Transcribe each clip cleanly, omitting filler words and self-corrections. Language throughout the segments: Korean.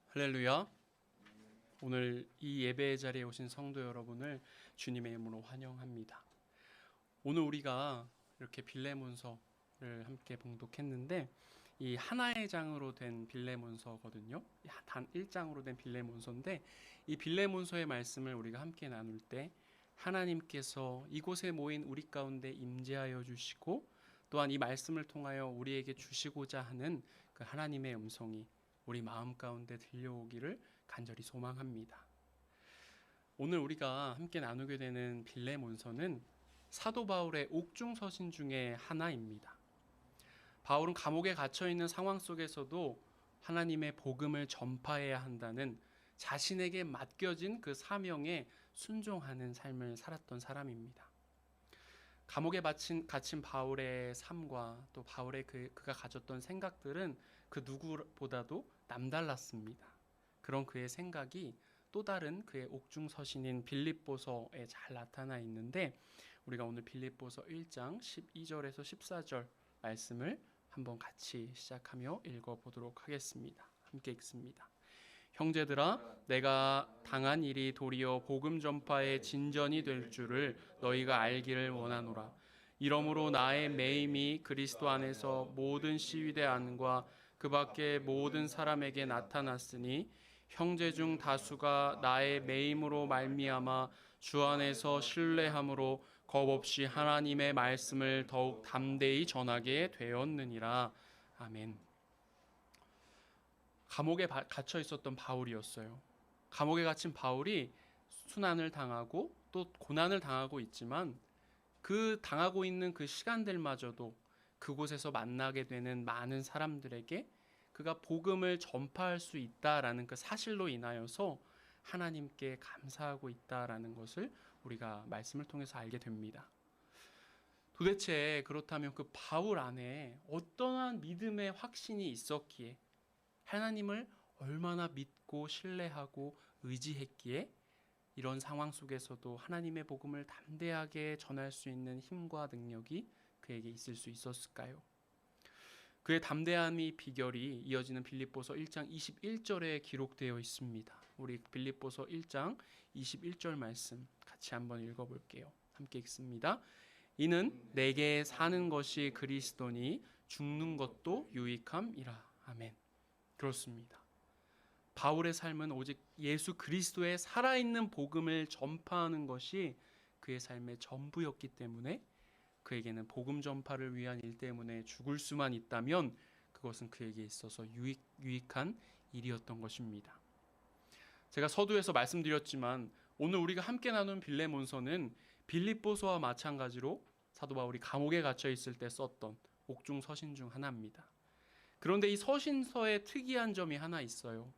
할렐루야. 오늘 이 예배 자리에 오신 성도 여러분을 주님의 이름으로 환영합니다. 오늘 우리가 이렇게 빌레몬서를 함께 봉독했는데 이 하나의 장으로 된 빌레몬서거든요. 단 1장으로 된 빌레몬서인데 이 빌레몬서의 말씀을 우리가 함께 나눌 때 하나님께서 이곳에 모인 우리 가운데 임재하여 주시고 또한 이 말씀을 통하여 우리에게 주시고자 하는 그 하나님의 음성이 우리 마음 가운데 들려오기를 간절히 소망합니다. 오늘 우리가 함께 나누게 되는 빌레몬서는 사도 바울의 옥중 서신 중에 하나입니다. 바울은 감옥에 갇혀 있는 상황 속에서도 하나님의 복음을 전파해야 한다는 자신에게 맡겨진 그 사명에 순종하는 삶을 살았던 사람입니다. 감옥에 갇힌 바울의 삶과 또 바울의 그가 가졌던 생각들은 그 누구보다도 남달랐습니다. 그런 그의 생각이 또 다른 그의 옥중 서신인 빌립보서에 잘 나타나 있는데 우리가 오늘 빌립보서 1장 12절에서 14절 말씀을 한번 같이 시작하며 읽어보도록 하겠습니다. 함께 읽습니다. 형제들아, 내가 당한 일이 도리어 복음 전파의 진전이 될 줄을 너희가 알기를 원하노라. 이러므로 나의 매임이 그리스도 안에서 모든 시위대 안과 그 밖의 모든 사람에게 나타났으니 형제 중 다수가 나의 매임으로 말미암아 주 안에서 신뢰함으로 겁없이 하나님의 말씀을 더욱 담대히 전하게 되었느니라. 아멘. 감옥에 갇혀 있었던 바울이었어요. 감옥에 갇힌 바울이 순환을 당하고 또 고난을 당하고 있지만 그 당하고 있는 그 시간들마저도 그곳에서 만나게 되는 많은 사람들에게 그가 복음을 전파할 수 있다라는 그 사실로 인하여서 하나님께 감사하고 있다라는 것을 우리가 말씀을 통해서 알게 됩니다. 도대체 그렇다면 그 바울 안에 어떠한 믿음의 확신이 있었기에 하나님을 얼마나 믿고 신뢰하고 의지했기에 이런 상황 속에서도 하나님의 복음을 담대하게 전할 수 있는 힘과 능력이 그에게 있을 수 있었을까요? 그의 담대함이 비결이 이어지는 빌립보서 1장 21절에 기록되어 있습니다. 우리 빌립보서 1장 21절 말씀 같이 한번 읽어볼게요. 함께 읽습니다. 이는 내게 사는 것이 그리스도니 죽는 것도 유익함이라. 아멘. 그렇습니다. 바울의 삶은 오직 예수 그리스도의 살아있는 복음을 전파하는 것이 그의 삶의 전부였기 때문에 그에게는 복음 전파를 위한 일 때문에 죽을 수만 있다면 그것은 그에게 있어서 유익한 일이었던 것입니다. 제가 서두에서 말씀드렸지만 오늘 우리가 함께 나눈 빌레몬서는 빌립보서와 마찬가지로 사도 바울이 감옥에 갇혀 있을 때 썼던 옥중 서신 중 하나입니다. 그런데 이 서신서의 특이한 점이 하나 있어요.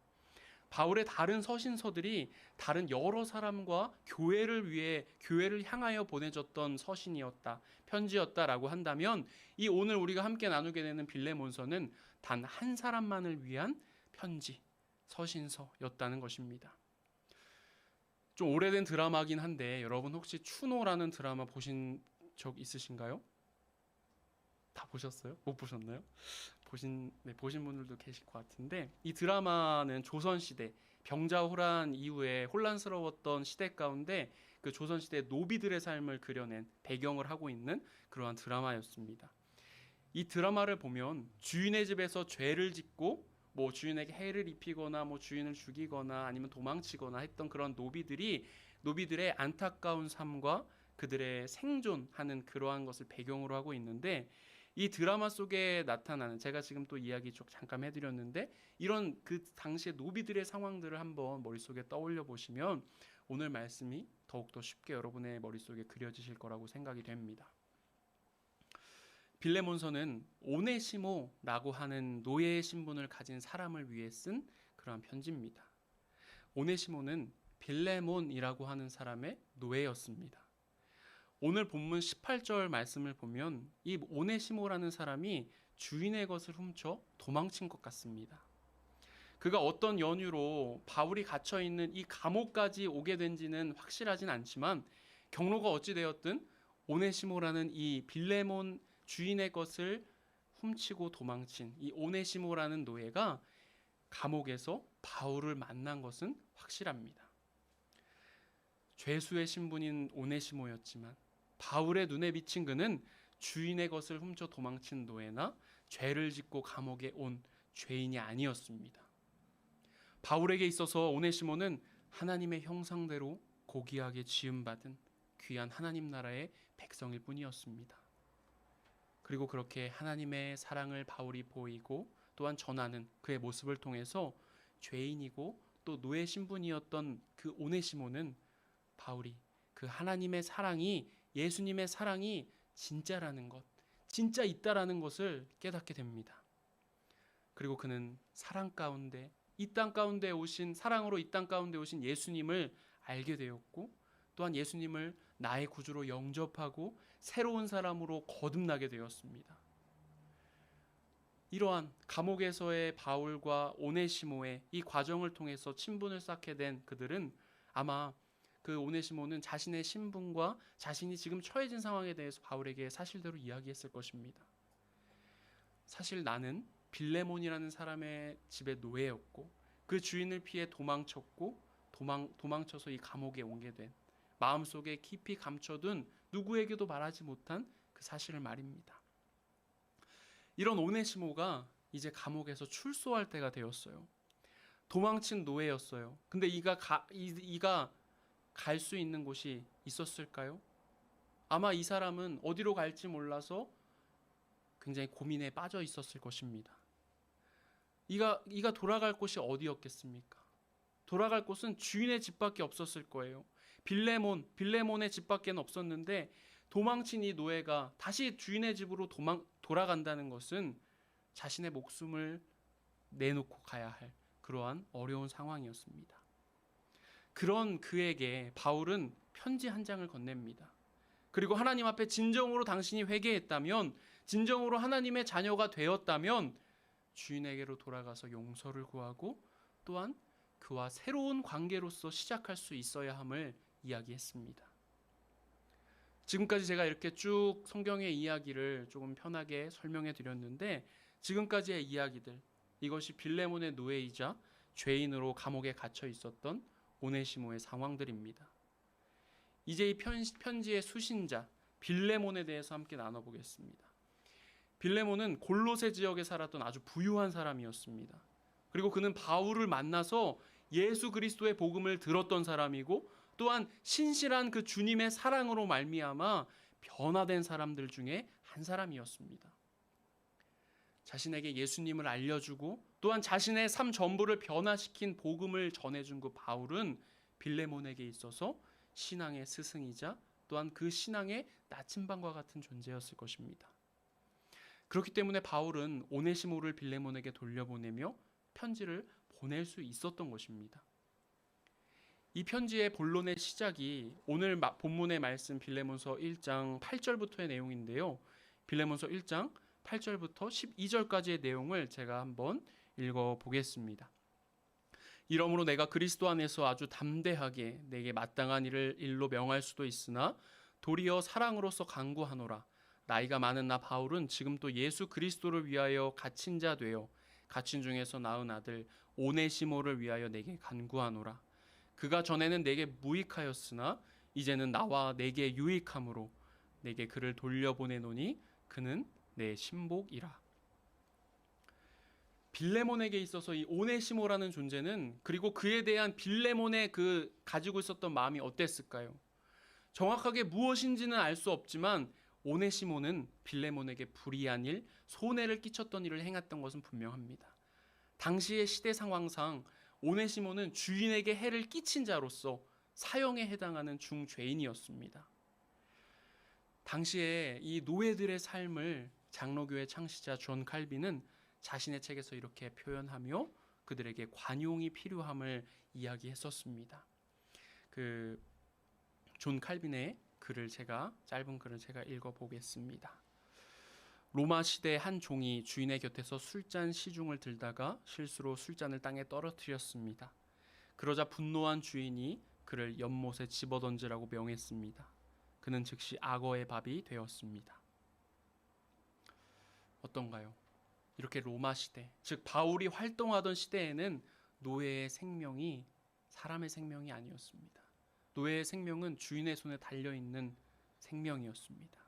바울의 다른 서신서들이 다른 여러 사람과 교회를 향하여 보내졌던 서신이었다, 편지였다라고 한다면 이 오늘 우리가 함께 나누게 되는 빌레몬서는 단 한 사람만을 위한 편지, 서신서였다는 것입니다. 좀 오래된 드라마긴 한데 여러분 혹시 추노라는 드라마 보신 적 있으신가요? 다 보셨어요? 못 보셨나요? 보신 분들도 계실 것 같은데 이 드라마는 조선시대 병자호란 이후에 혼란스러웠던 시대 가운데 그 조선시대 노비들의 삶을 그려낸 배경을 하고 있는 그러한 드라마였습니다. 이 드라마를 보면 주인의 집에서 죄를 짓고 뭐 주인에게 해를 입히거나 뭐 주인을 죽이거나 아니면 도망치거나 했던 그런 노비들의 안타까운 삶과 그들의 생존하는 그러한 것을 배경으로 하고 있는데 이 드라마 속에 나타나는 제가 지금 또 이야기 쭉 잠깐 해드렸는데 이런 그 당시의 노비들의 상황들을 한번 머릿속에 떠올려 보시면 오늘 말씀이 더욱더 쉽게 여러분의 머릿속에 그려지실 거라고 생각이 됩니다. 빌레몬서는 오네시모라고 하는 노예의 신분을 가진 사람을 위해 쓴 그러한 편지입니다. 오네시모는 빌레몬이라고 하는 사람의 노예였습니다. 오늘 본문 18절 말씀을 보면 이 오네시모라는 사람이 주인의 것을 훔쳐 도망친 것 같습니다. 그가 어떤 연유로 바울이 갇혀있는 이 감옥까지 오게 된지는 확실하진 않지만 경로가 어찌되었든 오네시모라는 이 빌레몬 주인의 것을 훔치고 도망친 이 오네시모라는 노예가 감옥에서 바울을 만난 것은 확실합니다. 죄수의 신분인 오네시모였지만 바울의 눈에 비친 그는 주인의 것을 훔쳐 도망친 노예나 죄를 짓고 감옥에 온 죄인이 아니었습니다. 바울에게 있어서 오네시모는 하나님의 형상대로 고귀하게 지음받은 귀한 하나님 나라의 백성일 뿐이었습니다. 그리고 그렇게 하나님의 사랑을 바울이 보이고 또한 전하는 그의 모습을 통해서 죄인이고 또 노예 신분이었던 그 오네시모는 바울이 그 하나님의 사랑이, 예수님의 사랑이 진짜라는 것, 진짜 있다라는 것을 깨닫게 됩니다. 그리고 그는 사랑 가운데 이 땅 가운데 오신, 사랑으로 이 땅 가운데 오신 예수님을 알게 되었고 또한 예수님을 나의 구주로 영접하고 새로운 사람으로 거듭나게 되었습니다. 이러한 감옥에서의 바울과 오네시모의 이 과정을 통해서 친분을 쌓게 된 그들은 아마 그 오네시모는 자신의 신분과 자신이 지금 처해진 상황에 대해서 바울에게 사실대로 이야기했을 것입니다. 사실 나는 빌레몬이라는 사람의 집의 노예였고 그 주인을 피해 도망쳤고 도망쳐서 이 감옥에 오게 된, 마음속에 깊이 감춰둔 누구에게도 말하지 못한 그 사실을 말입니다. 이런 오네시모가 이제 감옥에서 출소할 때가 되었어요. 도망친 노예였어요. 근데 이가 갈 수 있는 곳이 있었을까요? 아마 이 사람은 어디로 갈지 몰라서 굉장히 고민에 빠져 있었을 것입니다. 이가 돌아갈 곳이 어디였겠습니까? 돌아갈 곳은 주인의 집밖에 없었을 거예요. 빌레몬의 집밖에는 없었는데 도망친 이 노예가 다시 주인의 집으로 돌아간다는 것은 자신의 목숨을 내놓고 가야 할 그러한 어려운 상황이었습니다. 그런 그에게 바울은 편지 한 장을 건넵니다. 그리고 하나님 앞에 진정으로 당신이 회개했다면, 진정으로 하나님의 자녀가 되었다면 주인에게로 돌아가서 용서를 구하고 또한 그와 새로운 관계로서 시작할 수 있어야 함을 이야기했습니다. 지금까지 제가 이렇게 쭉 성경의 이야기를 조금 편하게 설명해 드렸는데, 지금까지의 이야기들, 이것이 빌레몬의 노예이자 죄인으로 감옥에 갇혀 있었던 오네시모의 상황들입니다. 이제 이 편지의 수신자 빌레몬에 대해서 함께 나눠보겠습니다. 빌레몬은 골로새 지역에 살았던 아주 부유한 사람이었습니다. 그리고 그는 바울을 만나서 예수 그리스도의 복음을 들었던 사람이고 또한 신실한 그 주님의 사랑으로 말미암아 변화된 사람들 중에 한 사람이었습니다. 자신에게 예수님을 알려주고 또한 자신의 삶 전부를 변화시킨 복음을 전해준 그 바울은 빌레몬에게 있어서 신앙의 스승이자 또한 그 신앙의 나침반과 같은 존재였을 것입니다. 그렇기 때문에 바울은 오네시모를 빌레몬에게 돌려보내며 편지를 보낼 수 있었던 것입니다. 이 편지의 본론의 시작이 오늘 본문의 말씀 빌레몬서 1장 8절부터의 내용인데요. 빌레몬서 1장 8절부터 12절까지의 내용을 제가 한번 읽어보겠습니다. 이러므로 내가 그리스도 안에서 아주 담대하게 내게 마땅한 일로 명할 수도 있으나 도리어 사랑으로서 간구하노라. 나이가 많은 나 바울은 지금 또 예수 그리스도를 위하여 갇힌 자 되어 갇힌 중에서 낳은 아들 오네시모를 위하여 내게 간구하노라. 그가 전에는 내게 무익하였으나 이제는 나와 내게 유익함으로 내게 그를 돌려보내노니 그는 내 신복이라. 빌레몬에게 있어서 이 오네시모라는 존재는, 그리고 그에 대한 빌레몬의 그 가지고 있었던 마음이 어땠을까요? 정확하게 무엇인지는 알 수 없지만 오네시모는 빌레몬에게 불이한 일, 손해를 끼쳤던 일을 행했던 것은 분명합니다. 당시의 시대 상황상 오네시모는 주인에게 해를 끼친 자로서 사형에 해당하는 중죄인이었습니다. 당시에 이 노예들의 삶을 장로교회 창시자 존 칼빈은 자신의 책에서 이렇게 표현하며 그들에게 관용이 필요함을 이야기했었습니다. 존 칼빈의 짧은 글을 제가 읽어보겠습니다. 로마 시대 한 종이 주인의 곁에서 술잔 시중을 들다가 실수로 술잔을 땅에 떨어뜨렸습니다. 그러자 분노한 주인이 그를 연못에 집어던지라고 명했습니다. 그는 즉시 악어의 밥이 되었습니다. 어떤가요? 이렇게 로마 시대, 즉 바울이 활동하던 시대에는 노예의 생명이 사람의 생명이 아니었습니다. 노예의 생명은 주인의 손에 달려있는 생명이었습니다.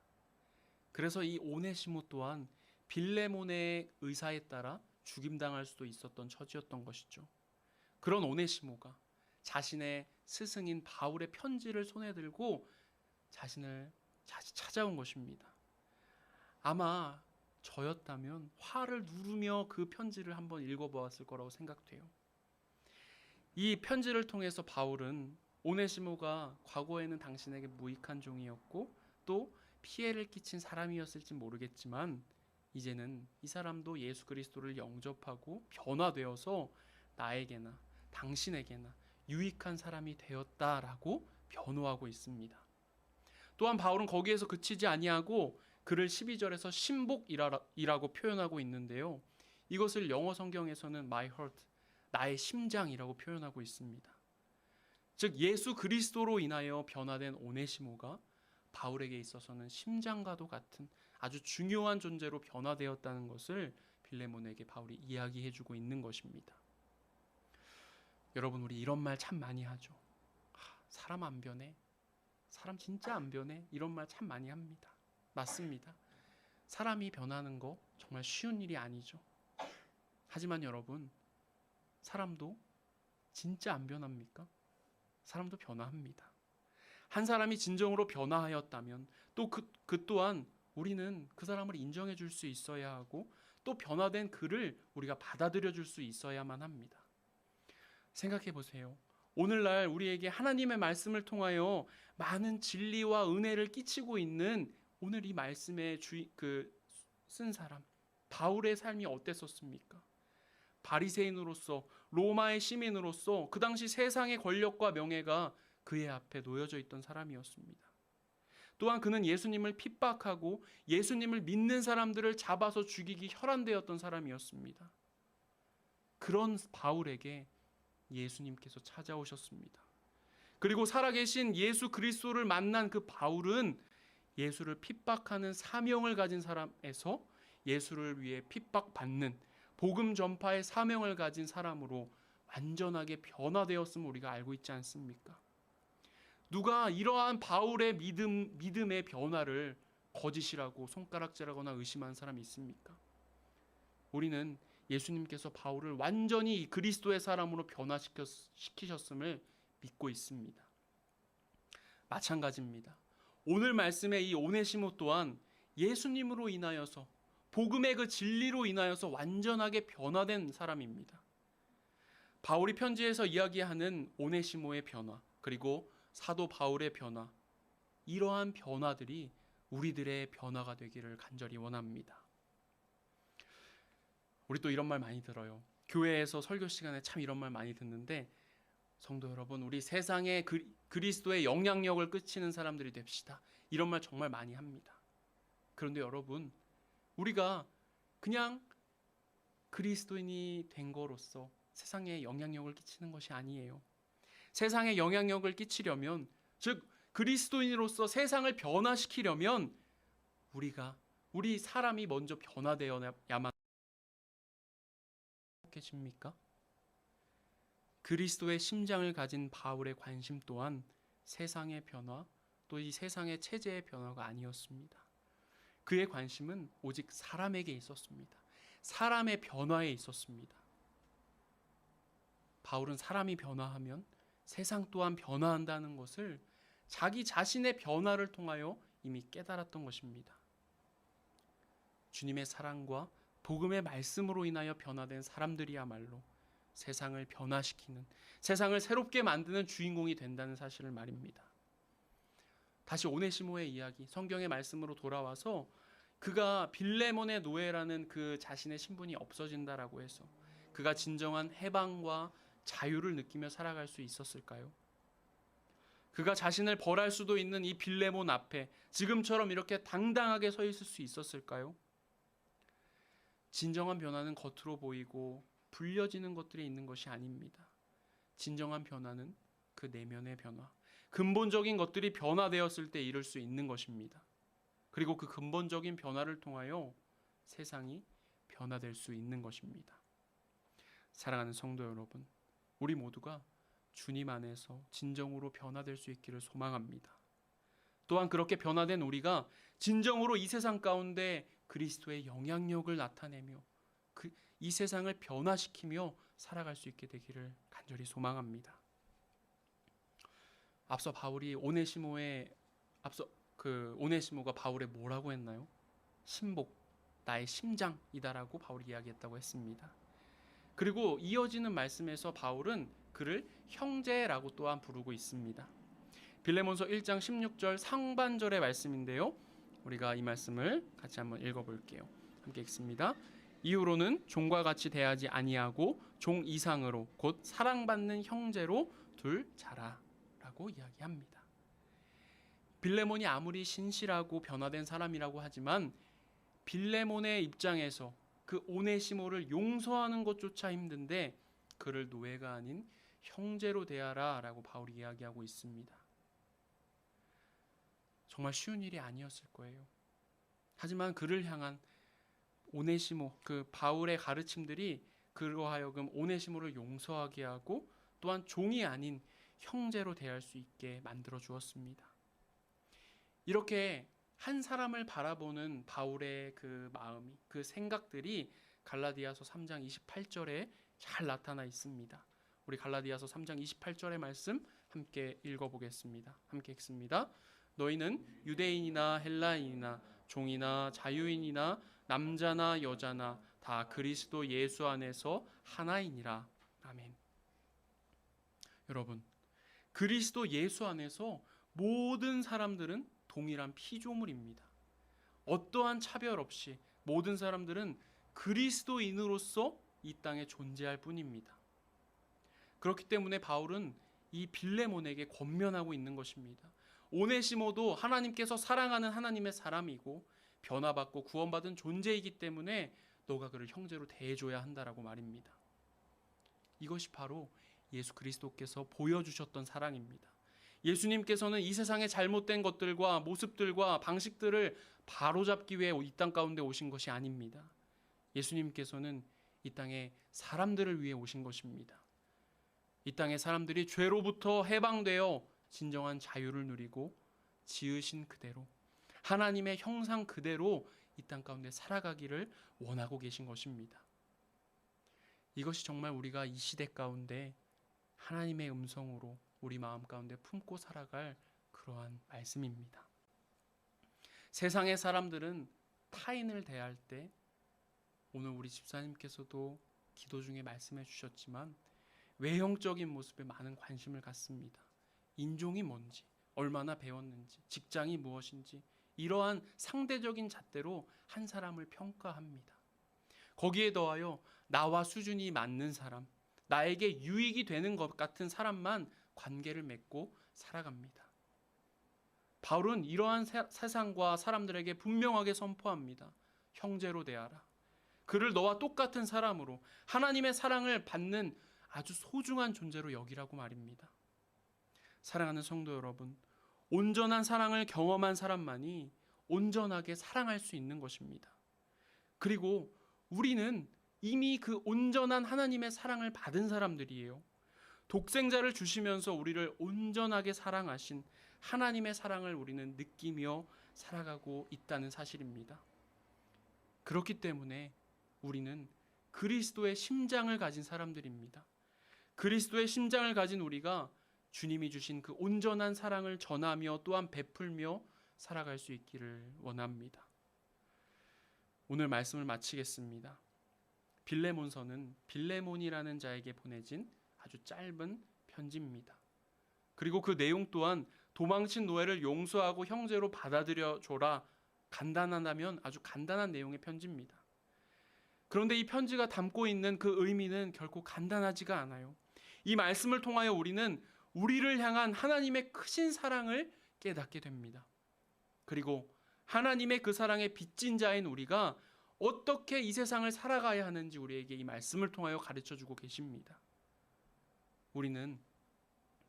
그래서 이 오네시모 또한 빌레몬의 의사에 따라 죽임당할 수도 있었던 처지였던 것이죠. 그런 오네시모가 자신의 스승인 바울의 편지를 손에 들고 자신을 찾아온 것입니다. 아마 저였다면 화를 누르며 그 편지를 한번 읽어보았을 거라고 생각돼요. 이 편지를 통해서 바울은 오네시모가 과거에는 당신에게 무익한 종이었고 또 피해를 끼친 사람이었을지 모르겠지만 이제는 이 사람도 예수 그리스도를 영접하고 변화되어서 나에게나 당신에게나 유익한 사람이 되었다라고 변호하고 있습니다. 또한 바울은 거기에서 그치지 아니하고 그를 12절에서 신복이라고 표현하고 있는데요. 이것을 영어 성경에서는 my heart, 나의 심장이라고 표현하고 있습니다. 즉 예수 그리스도로 인하여 변화된 오네시모가 바울에게 있어서는 심장과도 같은 아주 중요한 존재로 변화되었다는 것을 빌레몬에게 바울이 이야기해주고 있는 것입니다. 여러분, 우리 이런 말 참 많이 하죠. 사람 안 변해, 사람 진짜 안 변해, 이런 말 참 많이 합니다. 맞습니다. 사람이 변하는 거 정말 쉬운 일이 아니죠. 하지만 여러분, 사람도 진짜 안 변합니까? 사람도 변화합니다. 한 사람이 진정으로 변화하였다면 또 그 또한 우리는 그 사람을 인정해 줄 수 있어야 하고 또 변화된 그를 우리가 받아들여 줄 수 있어야만 합니다. 생각해 보세요. 오늘날 우리에게 하나님의 말씀을 통하여 많은 진리와 은혜를 끼치고 있는 오늘 이 말씀에 쓴 사람 바울의 삶이 어땠었습니까? 바리새인으로서 로마의 시민으로서 그 당시 세상의 권력과 명예가 그의 앞에 놓여져 있던 사람이었습니다. 또한 그는 예수님을 핍박하고 예수님을 믿는 사람들을 잡아서 죽이기 혈안되었던 사람이었습니다. 그런 바울에게 예수님께서 찾아오셨습니다. 그리고 살아계신 예수 그리스도를 만난 그 바울은 예수를 핍박하는 사명을 가진 사람에서 예수를 위해 핍박받는 복음 전파의 사명을 가진 사람으로 완전하게 변화되었음을 우리가 알고 있지 않습니까? 누가 이러한 바울의 믿음의 변화를 거짓이라고 손가락질하거나 의심한 사람이 있습니까? 우리는 예수님께서 바울을 완전히 그리스도의 사람으로 변화시키셨음을 믿고 있습니다. 마찬가지입니다. 오늘 말씀의 이 오네시모 또한 예수님으로 인하여서 복음의 그 진리로 인하여서 완전하게 변화된 사람입니다. 바울이 편지에서 이야기하는 오네시모의 변화, 그리고 사도 바울의 변화, 이러한 변화들이 우리들의 변화가 되기를 간절히 원합니다. 우리 또 이런 말 많이 들어요. 교회에서 설교 시간에 참 이런 말 많이 듣는데, 성도 여러분, 우리 세상에 그리스도의 영향력을 끼치는 사람들이 됩시다. 이런 말 정말 많이 합니다. 그런데 여러분, 우리가 그냥 그리스도인이 된 거로서 세상에 영향력을 끼치는 것이 아니에요. 세상에 영향력을 끼치려면, 즉 그리스도인으로서 세상을 변화시키려면 우리 사람이 먼저 변화되어야만 하겠습니까? 그리스도의 심장을 가진 바울의 관심 또한 세상의 변화, 또 이 세상의 체제의 변화가 아니었습니다. 그의 관심은 오직 사람에게 있었습니다. 사람의 변화에 있었습니다. 바울은 사람이 변화하면 세상 또한 변화한다는 것을 자기 자신의 변화를 통하여 이미 깨달았던 것입니다. 주님의 사랑과 복음의 말씀으로 인하여 변화된 사람들이야말로 세상을 변화시키는, 세상을 새롭게 만드는 주인공이 된다는 사실을 말입니다. 다시 오네시모의 이야기, 성경의 말씀으로 돌아와서 그가 빌레몬의 노예라는 그 자신의 신분이 없어진다라고 해서 그가 진정한 해방과 자유를 느끼며 살아갈 수 있었을까요? 그가 자신을 벌할 수도 있는 이 빌레몬 앞에 지금처럼 이렇게 당당하게 서 있을 수 있었을까요? 진정한 변화는 겉으로 보이고 불려지는 것들이 있는 것이 아닙니다. 진정한 변화는 그 내면의 변화, 근본적인 것들이 변화되었을 때 이룰 수 있는 것입니다. 그리고 그 근본적인 변화를 통하여 세상이 변화될 수 있는 것입니다. 사랑하는 성도 여러분, 우리 모두가 주님 안에서 진정으로 변화될 수 있기를 소망합니다. 또한 그렇게 변화된 우리가 진정으로 이 세상 가운데 그리스도의 영향력을 나타내며 이 세상을 변화시키며 살아갈 수 있게 되기를 간절히 소망합니다. 앞서 오네시모가 바울에 뭐라고 했나요? 신복, 나의 심장이다라고 바울이 이야기했다고 했습니다. 그리고 이어지는 말씀에서 바울은 그를 형제라고 또한 부르고 있습니다. 빌레몬서 1장 16절 상반절의 말씀인데요. 우리가 이 말씀을 같이 한번 읽어볼게요. 함께 읽습니다. 이후로는 종과 같이 대하지 아니하고 종 이상으로 곧 사랑받는 형제로 둘 자라 라고 이야기합니다. 빌레몬이 아무리 신실하고 변화된 사람이라고 하지만 빌레몬의 입장에서 그 오네시모를 용서하는 것조차 힘든데 그를 노예가 아닌 형제로 대하라 라고 바울이 이야기하고 있습니다. 정말 쉬운 일이 아니었을 거예요. 하지만 그를 향한 오네시모, 그 바울의 가르침들이 그로 하여금 오네시모를 용서하게 하고 또한 종이 아닌 형제로 대할 수 있게 만들어 주었습니다. 이렇게 한 사람을 바라보는 바울의 그 마음이, 그 생각들이 갈라디아서 3장 28절에 잘 나타나 있습니다. 우리 갈라디아서 3장 28절의 말씀 함께 읽어보겠습니다. 함께 읽습니다. 너희는 유대인이나 헬라인이나 종이나 자유인이나 남자나 여자나 다 그리스도 예수 안에서 하나이니라. 아멘. 여러분, 그리스도 예수 안에서 모든 사람들은 동일한 피조물입니다. 어떠한 차별 없이 모든 사람들은 그리스도인으로서 이 땅에 존재할 뿐입니다. 그렇기 때문에 바울은 이 빌레몬에게 권면하고 있는 것입니다. 오네시모도 하나님께서 사랑하는 하나님의 사람이고 변화받고 구원받은 존재이기 때문에 너가 그를 형제로 대해줘야 한다라고 말입니다. 이것이 바로 예수 그리스도께서 보여주셨던 사랑입니다. 예수님께서는 이 세상의 잘못된 것들과 모습들과 방식들을 바로잡기 위해 이 땅 가운데 오신 것이 아닙니다. 예수님께서는 이 땅에 사람들을 위해 오신 것입니다. 이 땅의 사람들이 죄로부터 해방되어 진정한 자유를 누리고 지으신 그대로 하나님의 형상 그대로 이 땅 가운데 살아가기를 원하고 계신 것입니다. 이것이 정말 우리가 이 시대 가운데 하나님의 음성으로 우리 마음 가운데 품고 살아갈 그러한 말씀입니다. 세상의 사람들은 타인을 대할 때 오늘 우리 집사님께서도 기도 중에 말씀해 주셨지만 외형적인 모습에 많은 관심을 갖습니다. 인종이 뭔지, 얼마나 배웠는지, 직장이 무엇인지 이러한 상대적인 잣대로 한 사람을 평가합니다. 거기에 더하여 나와 수준이 맞는 사람, 나에게 유익이 되는 것 같은 사람만 관계를 맺고 살아갑니다. 바울은 이러한 세상과 사람들에게 분명하게 선포합니다. 형제로 대하라. 그를 너와 똑같은 사람으로 하나님의 사랑을 받는 아주 소중한 존재로 여기라고 말입니다. 사랑하는 성도 여러분, 온전한 사랑을 경험한 사람만이 온전하게 사랑할 수 있는 것입니다. 그리고 우리는 이미 그 온전한 하나님의 사랑을 받은 사람들이에요. 독생자를 주시면서 우리를 온전하게 사랑하신 하나님의 사랑을 우리는 느끼며 살아가고 있다는 사실입니다. 그렇기 때문에 우리는 그리스도의 심장을 가진 사람들입니다. 그리스도의 심장을 가진 우리가 주님이 주신 그 온전한 사랑을 전하며 또한 베풀며 살아갈 수 있기를 원합니다. 오늘 말씀을 마치겠습니다. 빌레몬서는 빌레몬이라는 자에게 보내진 아주 짧은 편지입니다. 그리고 그 내용 또한 도망친 노예를 용서하고 형제로 받아들여 줘라. 간단하다면 아주 간단한 내용의 편지입니다. 그런데 이 편지가 담고 있는 그 의미는 결코 간단하지가 않아요. 이 말씀을 통하여 우리는 우리를 향한 하나님의 크신 사랑을 깨닫게 됩니다. 그리고 하나님의 그 사랑에 빚진 자인 우리가 어떻게 이 세상을 살아가야 하는지 우리에게 이 말씀을 통하여 가르쳐주고 계십니다. 우리는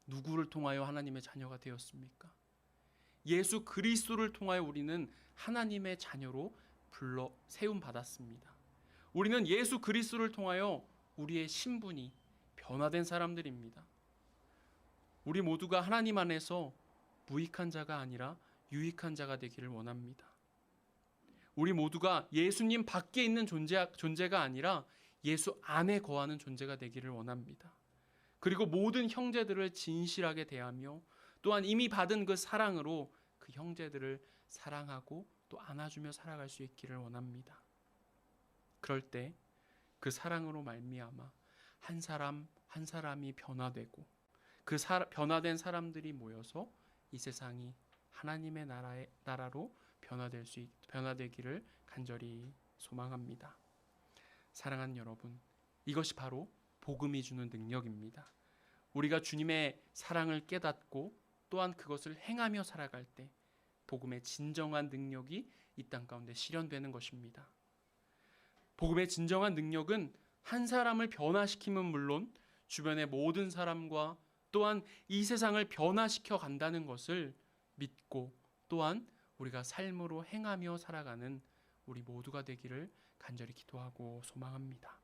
누구를 통하여 하나님의 자녀가 되었습니까? 예수 그리스도를 통하여 우리는 하나님의 자녀로 불러 세움 받았습니다. 우리는 예수 그리스도를 통하여 우리의 신분이 변화된 사람들입니다. 우리 모두가 하나님 안에서 무익한 자가 아니라 유익한 자가 되기를 원합니다. 우리 모두가 예수님 밖에 있는 존재가 아니라 예수 안에 거하는 존재가 되기를 원합니다. 그리고 모든 형제들을 진실하게 대하며 또한 이미 받은 그 사랑으로 그 형제들을 사랑하고 또 안아주며 살아갈 수 있기를 원합니다. 그럴 때 그 사랑으로 말미암아 한 사람 한 사람이 변화되고 그 변화된 사람들이 모여서 이 세상이 하나님의 나라로 변화되기를 간절히 소망합니다. 사랑하는 여러분, 이것이 바로 복음이 주는 능력입니다. 우리가 주님의 사랑을 깨닫고 또한 그것을 행하며 살아갈 때 복음의 진정한 능력이 이 땅 가운데 실현되는 것입니다. 복음의 진정한 능력은 한 사람을 변화시키면 물론 주변의 모든 사람과 또한 이 세상을 변화시켜 간다는 것을 믿고 또한 우리가 삶으로 행하며 살아가는 우리 모두가 되기를 간절히 기도하고 소망합니다.